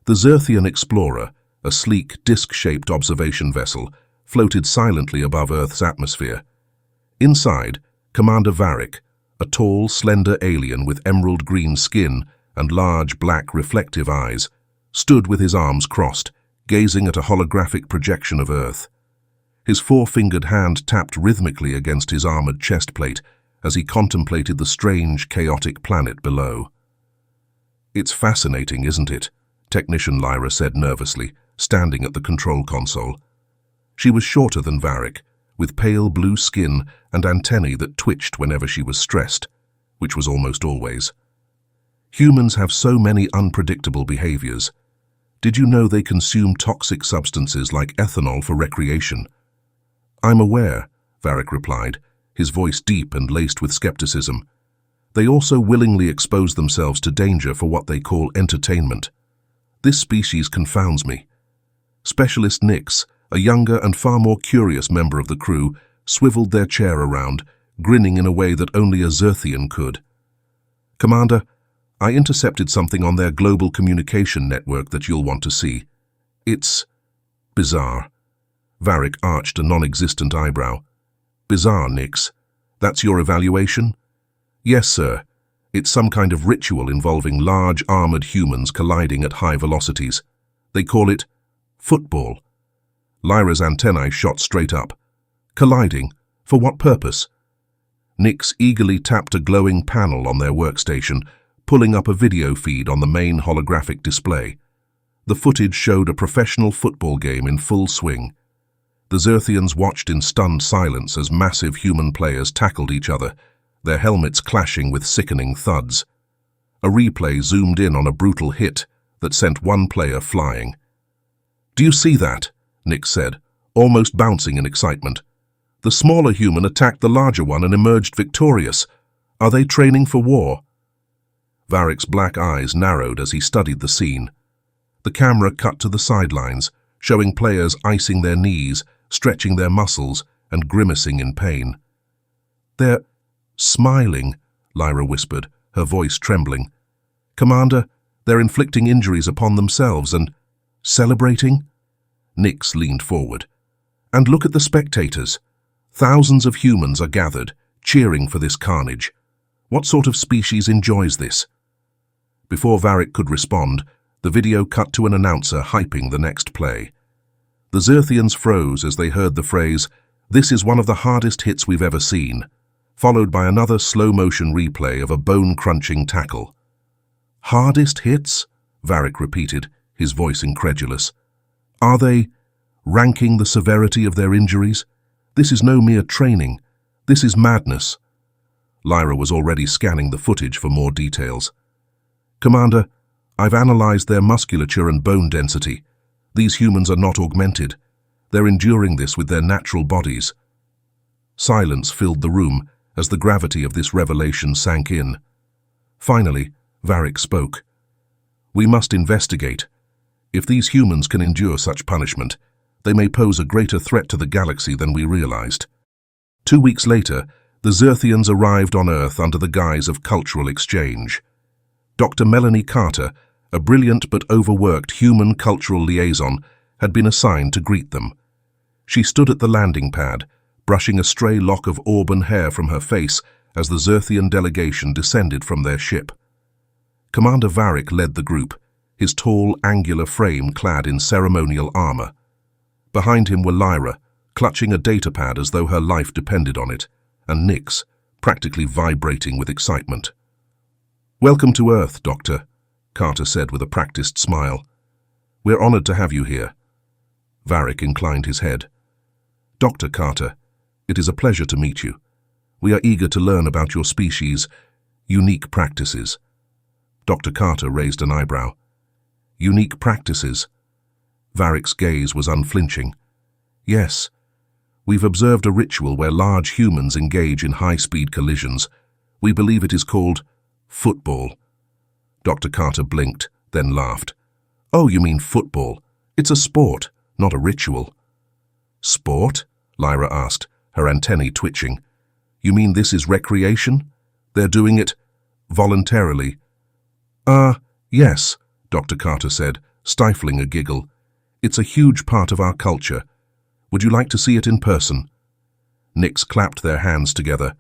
The Xyrthian explorer, a sleek, disc-shaped observation vessel, floated silently above Earth's atmosphere. Inside, Commander Varric, a tall, slender alien with emerald green skin and large, black, reflective eyes, stood with his arms crossed, gazing at a holographic projection of Earth. His four-fingered hand tapped rhythmically against his armored chest plate as he contemplated the strange, chaotic planet below. "It's fascinating, isn't it?" Technician Lyra said nervously, standing at the control console. She was shorter than Varric, with pale blue skin and antennae that twitched whenever she was stressed, which was almost always. "Humans have so many unpredictable behaviors. Did you know they consume toxic substances like ethanol for recreation?" "I'm aware," Varric replied, his voice deep and laced with skepticism. "They also willingly expose themselves to danger for what they call entertainment. This species confounds me." Specialist Nix, a younger and far more curious member of the crew, swiveled their chair around, grinning in a way that only a Xyrthian could. "Commander, I intercepted something on their global communication network that you'll want to see. It's bizarre." Varric arched a non-existent eyebrow. "Bizarre, Nix? That's your evaluation?" "Yes, sir. It's some kind of ritual involving large, armored humans colliding at high velocities. They call it football." Lyra's antennae shot straight up. "Colliding? For what purpose?" Nix eagerly tapped a glowing panel on their workstation, pulling up a video feed on the main holographic display. The footage showed a professional football game in full swing. The Xyrthians watched in stunned silence as massive human players tackled each other, their helmets clashing with sickening thuds. A replay zoomed in on a brutal hit that sent one player flying. "Do you see that?" Nix said, almost bouncing in excitement. "The smaller human attacked the larger one and emerged victorious. Are they training for war?" Varric's black eyes narrowed as he studied the scene. The camera cut to the sidelines, showing players icing their knees, stretching their muscles, and grimacing in pain. "They're smiling," Lyra whispered, her voice trembling. "Commander, they're inflicting injuries upon themselves and celebrating?" Nix leaned forward. "And look at the spectators. Thousands of humans are gathered, cheering for this carnage. What sort of species enjoys this?" Before Varric could respond, the video cut to an announcer hyping the next play. The Xyrthians froze as they heard the phrase, "This is one of the hardest hits we've ever seen," followed by another slow-motion replay of a bone-crunching tackle. "Hardest hits?" Varric repeated, his voice incredulous. "Are they ranking the severity of their injuries? This is no mere training. This is madness." Lyra was already scanning the footage for more details. "Commander, I've analyzed their musculature and bone density. These humans are not augmented. They're enduring this with their natural bodies." Silence filled the room as the gravity of this revelation sank in. Finally, Varric spoke. "We must investigate. If these humans can endure such punishment, they may pose a greater threat to the galaxy than we realized." 2 weeks later, the Xyrthians arrived on Earth under the guise of cultural exchange. Dr. Melanie Carter, a brilliant but overworked human cultural liaison, had been assigned to greet them. She stood at the landing pad, brushing a stray lock of auburn hair from her face as the Xyrthian delegation descended from their ship. Commander Varric led the group, his tall, angular frame clad in ceremonial armor. Behind him were Lyra, clutching a datapad as though her life depended on it, and Nix, practically vibrating with excitement. "Welcome to Earth, Doctor," Carter said with a practiced smile. "We're honored to have you here." Varric inclined his head. "Dr. Carter, it is a pleasure to meet you. We are eager to learn about your species' unique practices." Dr. Carter raised an eyebrow. "Unique practices?" Varric's gaze was unflinching. "Yes. We've observed a ritual where large humans engage in high-speed collisions. We believe it is called football." Dr. Carter blinked, then laughed. "Oh, you mean football. It's a sport, not a ritual." "Sport?" Lyra asked, her antennae twitching. "You mean this is recreation? They're doing it voluntarily?" Yes," Dr. Carter said, stifling a giggle. "It's a huge part of our culture. Would you like to see it in person?" Nix clapped their hands together.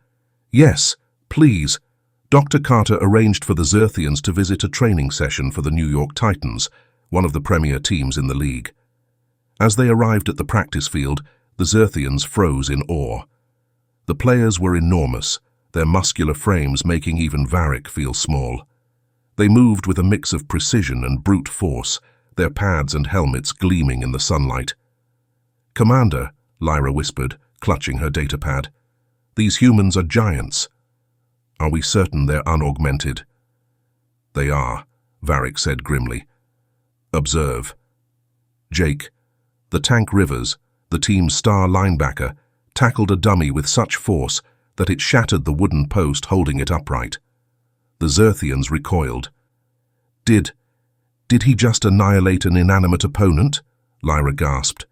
"Yes, please." Dr. Carter arranged for the Xyrthians to visit a training session for the New York Titans, one of the premier teams in the league. As they arrived at the practice field, the Xyrthians froze in awe. The players were enormous, their muscular frames making even Varric feel small. They moved with a mix of precision and brute force, their pads and helmets gleaming in the sunlight. "Commander," Lyra whispered, clutching her datapad, "these humans are giants. Are we certain they're unaugmented?" "They are," Varric said grimly. "Observe." Jake, the tank Rivers, the team's star linebacker, tackled a dummy with such force that it shattered the wooden post holding it upright. The Xyrthians recoiled. Did he just annihilate an inanimate opponent?" Lyra gasped.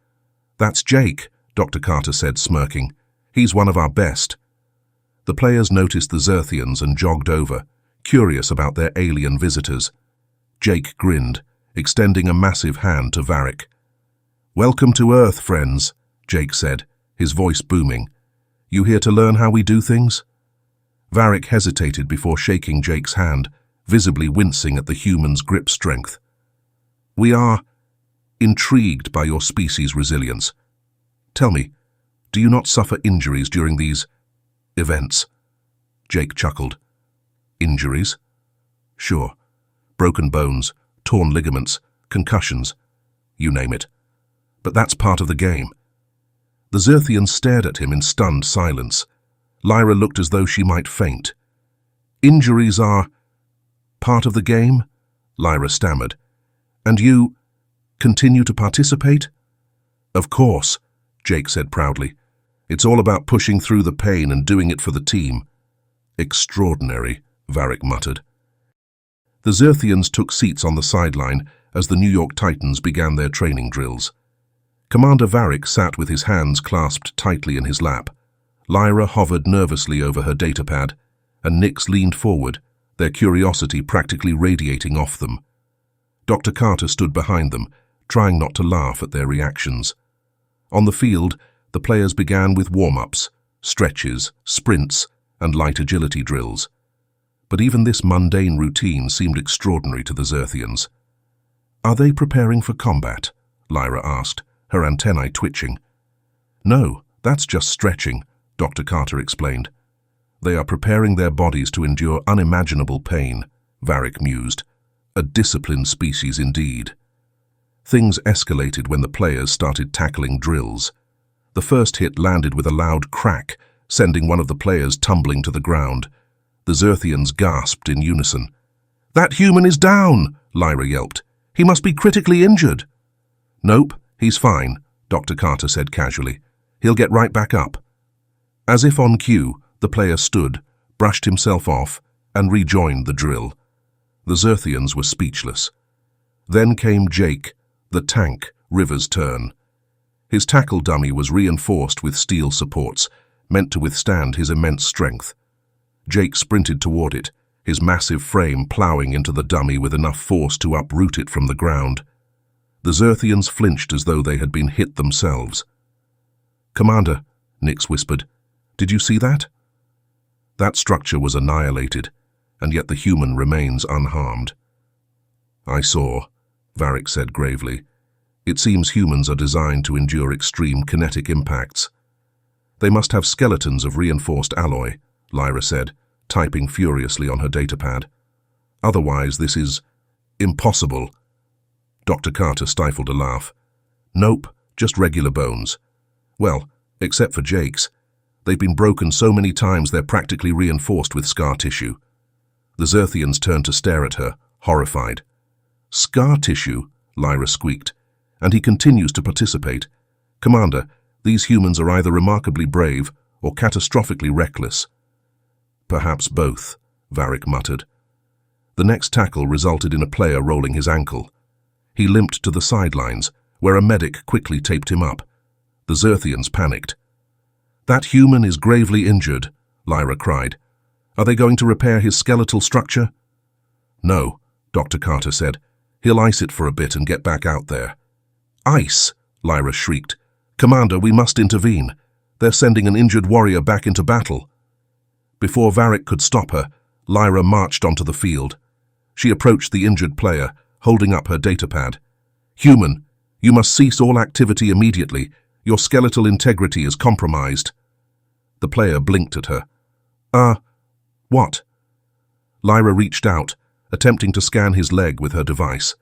"That's Jake," Dr. Carter said, smirking. "He's one of our best." The players noticed the Xyrthians and jogged over, curious about their alien visitors. Jake grinned, extending a massive hand to Varric. "Welcome to Earth, friends," Jake said, his voice booming. "You here to learn how we do things?" Varric hesitated before shaking Jake's hand, visibly wincing at the human's grip strength. "We are intrigued by your species' resilience. Tell me, do you not suffer injuries during these events?" Jake chuckled. "Injuries? Sure. Broken bones, torn ligaments, concussions, you name it. But that's part of the game." The Xyrthians stared at him in stunned silence. Lyra looked as though she might faint. "Injuries are part of the game?" Lyra stammered. "And you continue to participate?" "Of course," Jake said proudly. "It's all about pushing through the pain and doing it for the team." "Extraordinary," Varric muttered. The Xyrthians took seats on the sideline as the New York Titans began their training drills. Commander Varric sat with his hands clasped tightly in his lap. Lyra hovered nervously over her datapad, and Nix leaned forward, their curiosity practically radiating off them. Dr. Carter stood behind them, trying not to laugh at their reactions. On the field, the players began with warm-ups, stretches, sprints, and light agility drills. But even this mundane routine seemed extraordinary to the Xyrthians. "Are they preparing for combat?" Lyra asked, her antennae twitching. "No, that's just stretching," Dr. Carter explained. "They are preparing their bodies to endure unimaginable pain," Varric mused. "A disciplined species indeed." Things escalated when the players started tackling drills. The first hit landed with a loud crack, sending one of the players tumbling to the ground. The Xyrthians gasped in unison. "That human is down!" Lyra yelped. "He must be critically injured." "Nope, he's fine," Dr. Carter said casually. "He'll get right back up." As if on cue, the player stood, brushed himself off, and rejoined the drill. The Xyrthians were speechless. Then came Jake, the tank, Rivers' turn. His tackle dummy was reinforced with steel supports, meant to withstand his immense strength. Jake sprinted toward it, his massive frame plowing into the dummy with enough force to uproot it from the ground. The Xyrthians flinched as though they had been hit themselves. "Commander," Nix whispered, "did you see that?" That structure was annihilated, and yet the human remains unharmed. "I saw," Varric said gravely. "It seems humans are designed to endure extreme kinetic impacts." "They must have skeletons of reinforced alloy," Lyra said, typing furiously on her datapad. "Otherwise, this is impossible." Dr. Carter stifled a laugh. "Nope, just regular bones. Well, except for Jake's. They've been broken so many times they're practically reinforced with scar tissue." The Xyrthians turned to stare at her, horrified. "Scar tissue?" Lyra squeaked. "And he continues to participate. Commander, these humans are either remarkably brave or catastrophically reckless." "Perhaps both," Varric muttered. The next tackle resulted in a player rolling his ankle. He limped to the sidelines, where a medic quickly taped him up. The Xyrthians panicked. "That human is gravely injured," Lyra cried. "Are they going to repair his skeletal structure?" "No," Dr. Carter said. He'll ice it for a bit and get back out there." "Ice!" Lyra shrieked. "Commander, we must intervene. They're sending an injured warrior back into battle." Before Varric could stop her, Lyra marched onto the field. She approached the injured player, holding up her datapad. "Human, you must cease all activity immediately. Your skeletal integrity is compromised." The player blinked at her. What?" Lyra reached out, attempting to scan his leg with her device.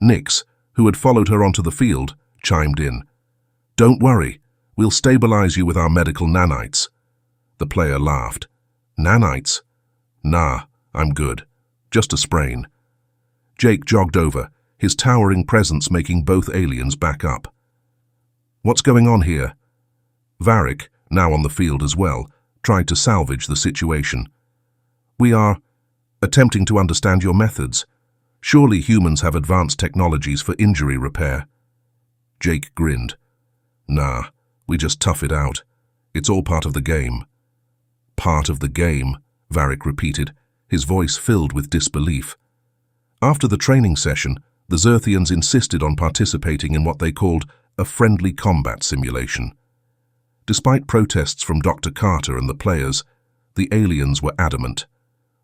Nyx, who had followed her onto the field, chimed in. "Don't worry, we'll stabilize you with our medical nanites." The player laughed. "Nanites? Nah, I'm good. Just a sprain." Jake jogged over, his towering presence making both aliens back up. "What's going on here?" Varric, now on the field as well, tried to salvage the situation. "We are attempting to understand your methods. Surely humans have advanced technologies for injury repair." Jake grinned. "Nah, we just tough it out. It's all part of the game." "Part of the game," Varric repeated, his voice filled with disbelief. After the training session, the Xyrthians insisted on participating in what they called a friendly combat simulation. Despite protests from Dr. Carter and the players, the aliens were adamant.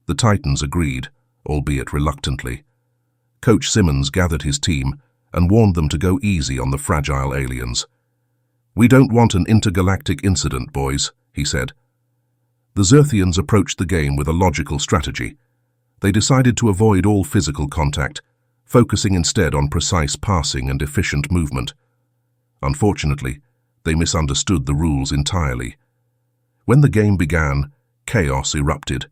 The Titans agreed, albeit reluctantly. Coach Simmons gathered his team and warned them to go easy on the fragile aliens. "We don't want an intergalactic incident, boys," he said. The Xyrthians approached the game with a logical strategy. They decided to avoid all physical contact, focusing instead on precise passing and efficient movement. Unfortunately, they misunderstood the rules entirely. When the game began, chaos erupted.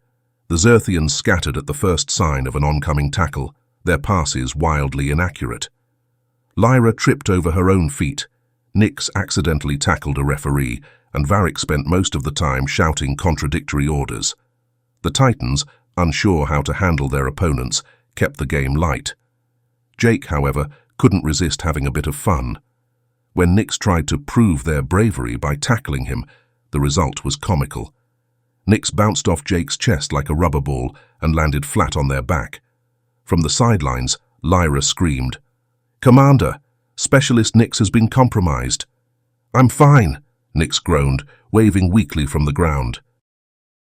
The Xyrthians scattered at the first sign of an oncoming tackle, their passes wildly inaccurate. Lyra tripped over her own feet. Nyx accidentally tackled a referee, and Varric spent most of the time shouting contradictory orders. The Titans, unsure how to handle their opponents, kept the game light. Jake, however, couldn't resist having a bit of fun. When Nyx tried to prove their bravery by tackling him, the result was comical. Nyx bounced off Jake's chest like a rubber ball and landed flat on their back. From the sidelines, Lyra screamed, "Commander, Specialist Nyx has been compromised." "I'm fine," Nyx groaned, waving weakly from the ground.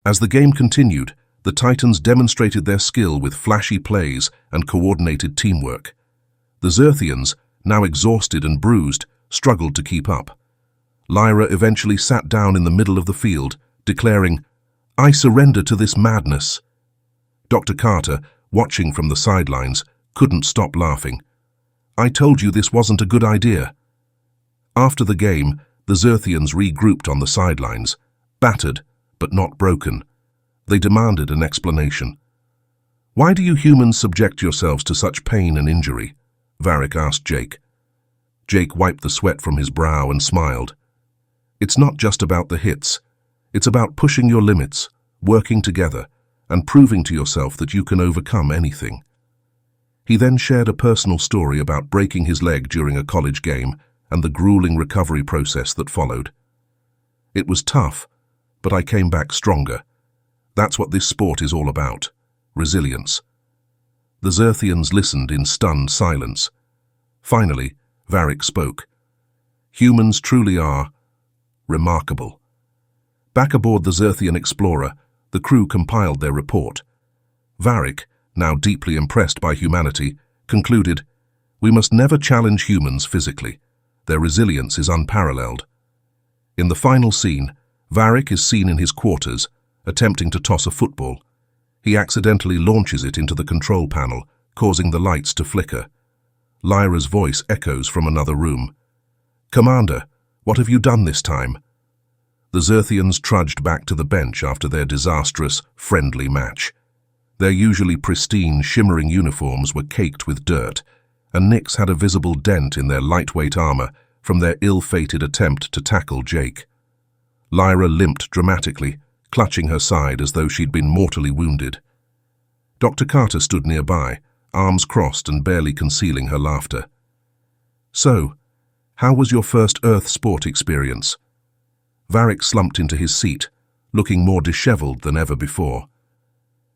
As the game continued, the Titans demonstrated their skill with flashy plays and coordinated teamwork. The Xyrthians, now exhausted and bruised, struggled to keep up. Lyra eventually sat down in the middle of the field, declaring, "I surrender to this madness." Dr. Carter, watching from the sidelines, couldn't stop laughing. "I told you this wasn't a good idea." After the game, the Xyrthians regrouped on the sidelines, battered but not broken. They demanded an explanation. "Why do you humans subject yourselves to such pain and injury?" Varric asked Jake. Jake wiped the sweat from his brow and smiled. "It's not just about the hits. It's about pushing your limits, working together, and proving to yourself that you can overcome anything." He then shared a personal story about breaking his leg during a college game and the grueling recovery process that followed. "It was tough, but I came back stronger. That's what this sport is all about, resilience." The Xyrthians listened in stunned silence. Finally, Varric spoke. "Humans truly are remarkable." Back aboard the Xyrthian explorer, the crew compiled their report. Varric, now deeply impressed by humanity, concluded, "We must never challenge humans physically. Their resilience is unparalleled." In the final scene, Varric is seen in his quarters, attempting to toss a football. He accidentally launches it into the control panel, causing the lights to flicker. Lyra's voice echoes from another room. "Commander, what have you done this time?" The Xyrthians trudged back to the bench after their disastrous, friendly match. Their usually pristine, shimmering uniforms were caked with dirt, and Nyx had a visible dent in their lightweight armor from their ill-fated attempt to tackle Jake. Lyra limped dramatically, clutching her side as though she'd been mortally wounded. Dr. Carter stood nearby, arms crossed and barely concealing her laughter. "So, how was your first Earth sport experience?" Varric slumped into his seat, looking more disheveled than ever before.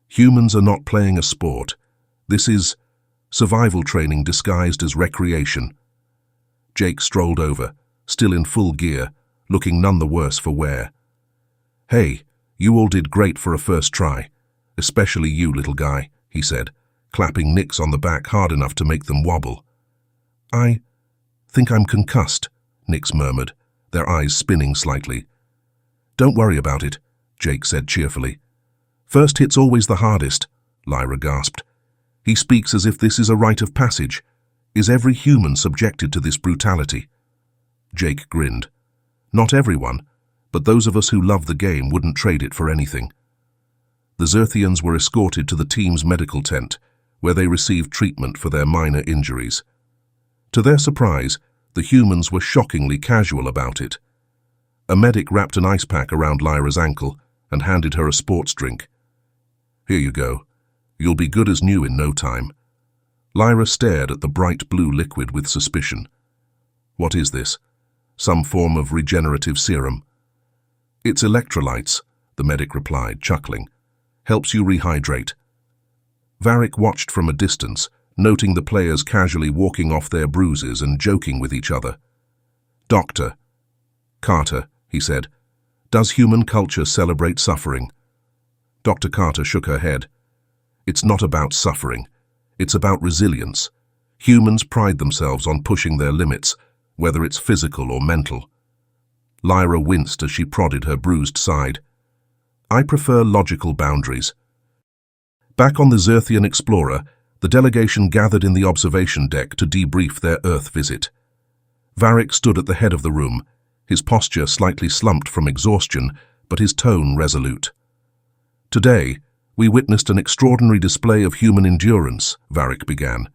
"Humans are not playing a sport. This is Survival training disguised as recreation. Jake strolled over, still in full gear, looking none the worse for wear. "Hey, you all did great for a first try. Especially you, little guy," he said, clapping Nix on the back hard enough to make them wobble. "I think I'm concussed," Nix murmured, their eyes spinning slightly. "Don't worry about it," Jake said cheerfully. "First hit's always the hardest," Lyra gasped. "He speaks as if this is a rite of passage. Is every human subjected to this brutality?" Jake grinned. "Not everyone, but those of us who love the game wouldn't trade it for anything." The Xyrthians were escorted to the team's medical tent, where they received treatment for their minor injuries. To their surprise, the humans were shockingly casual about it. A medic wrapped an ice pack around Lyra's ankle and handed her a sports drink. "Here you go. You'll be good as new in no time." Lyra stared at the bright blue liquid with suspicion. "What is this? Some form of regenerative serum?" "It's electrolytes," the medic replied, chuckling. "Helps you rehydrate." Varric watched from a distance, noting the players casually walking off their bruises and joking with each other. "Doctor Carter," he said, "does human culture celebrate suffering?" Dr. Carter shook her head. "It's not about suffering. It's about resilience. Humans pride themselves on pushing their limits, whether it's physical or mental." Lyra winced as she prodded her bruised side. "I prefer logical boundaries." Back on the Xyrthian Explorer, the delegation gathered in the observation deck to debrief their Earth visit. Varric stood at the head of the room, his posture slightly slumped from exhaustion, but his tone resolute. "Today, we witnessed an extraordinary display of human endurance," Varric began.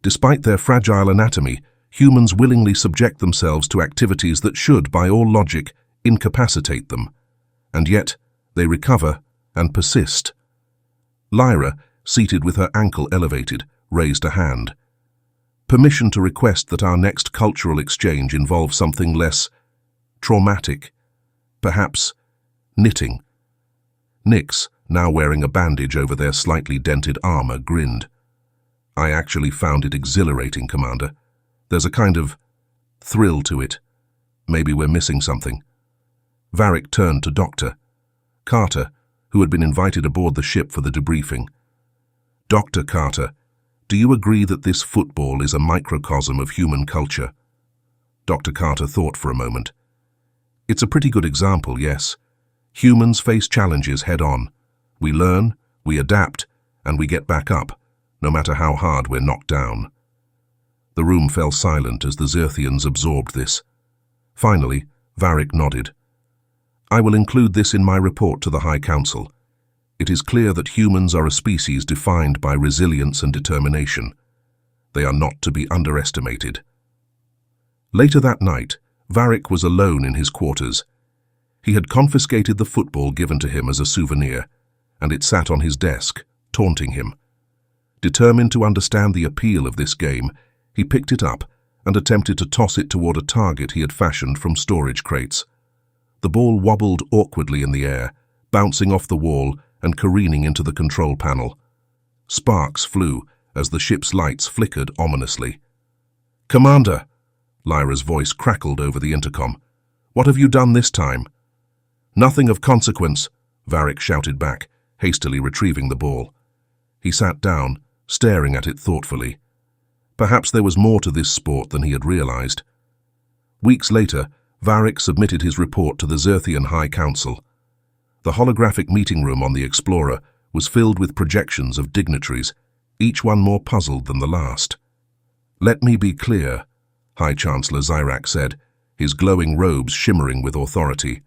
"Despite their fragile anatomy, humans willingly subject themselves to activities that should, by all logic, incapacitate them. And yet, they recover and persist." Lyra, seated with her ankle elevated, raised a hand. "Permission to request that our next cultural exchange involves something less traumatic. Perhaps knitting." Nix, now wearing a bandage over their slightly dented armor, grinned. "I actually found it exhilarating, Commander. There's a kind of thrill to it. Maybe we're missing something." Varric turned to Dr. Carter, who had been invited aboard the ship for the debriefing. "Dr. Carter, do you agree that this football is a microcosm of human culture?" Dr. Carter thought for a moment. "It's a pretty good example, yes. Humans face challenges head-on. We learn, we adapt, and we get back up, no matter how hard we're knocked down." The room fell silent as the Xyrthians absorbed this. Finally, Varric nodded. "I will include this in my report to the High Council. It is clear that humans are a species defined by resilience and determination. They are not to be underestimated." Later that night, Varric was alone in his quarters. He had confiscated the football given to him as a souvenir, and it sat on his desk, taunting him. Determined to understand the appeal of this game, he picked it up and attempted to toss it toward a target he had fashioned from storage crates. The ball wobbled awkwardly in the air, bouncing off the wall and careening into the control panel. Sparks flew as the ship's lights flickered ominously. "Commander!" Lyra's voice crackled over the intercom. "What have you done this time?" "Nothing of consequence," Varric shouted back, hastily retrieving the ball. He sat down, staring at it thoughtfully. Perhaps there was more to this sport than he had realized. Weeks later, Varric submitted his report to the Xyrthian High Council. The holographic meeting room on the Explorer was filled with projections of dignitaries, each one more puzzled than the last. "Let me be clear," High Chancellor Xyrak said, his glowing robes shimmering with authority.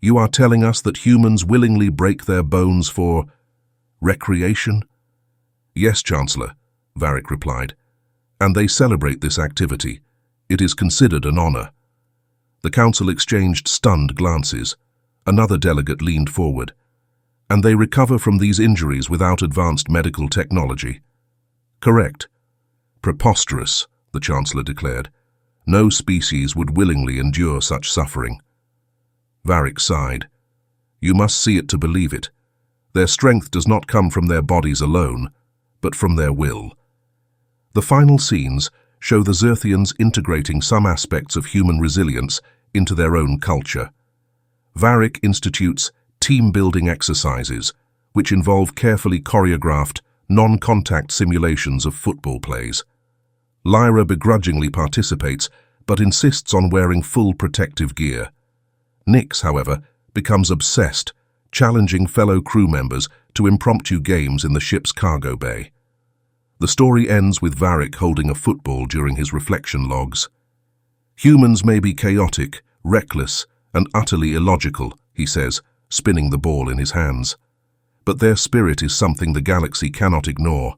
"You are telling us that humans willingly break their bones for recreation?" "Yes, Chancellor," Varric replied, "and they celebrate this activity. It is considered an honor." The council exchanged stunned glances. Another delegate leaned forward. "And they recover from these injuries without advanced medical technology?" "Correct." "Preposterous," the Chancellor declared. "No species would willingly endure such suffering." Varric sighed. "You must see it to believe it. Their strength does not come from their bodies alone, but from their will. The final scenes show the Xyrthians integrating some aspects of human resilience into their own culture. Varric institutes team-building exercises, which involve carefully choreographed, non-contact simulations of football plays. Lyra begrudgingly participates, but insists on wearing full protective gear. Nyx, however, becomes obsessed, challenging fellow crew members to impromptu games in the ship's cargo bay. The story ends with Varric holding a football during his reflection logs. "Humans may be chaotic, reckless, and utterly illogical," he says, spinning the ball in his hands. "But their spirit is something the galaxy cannot ignore.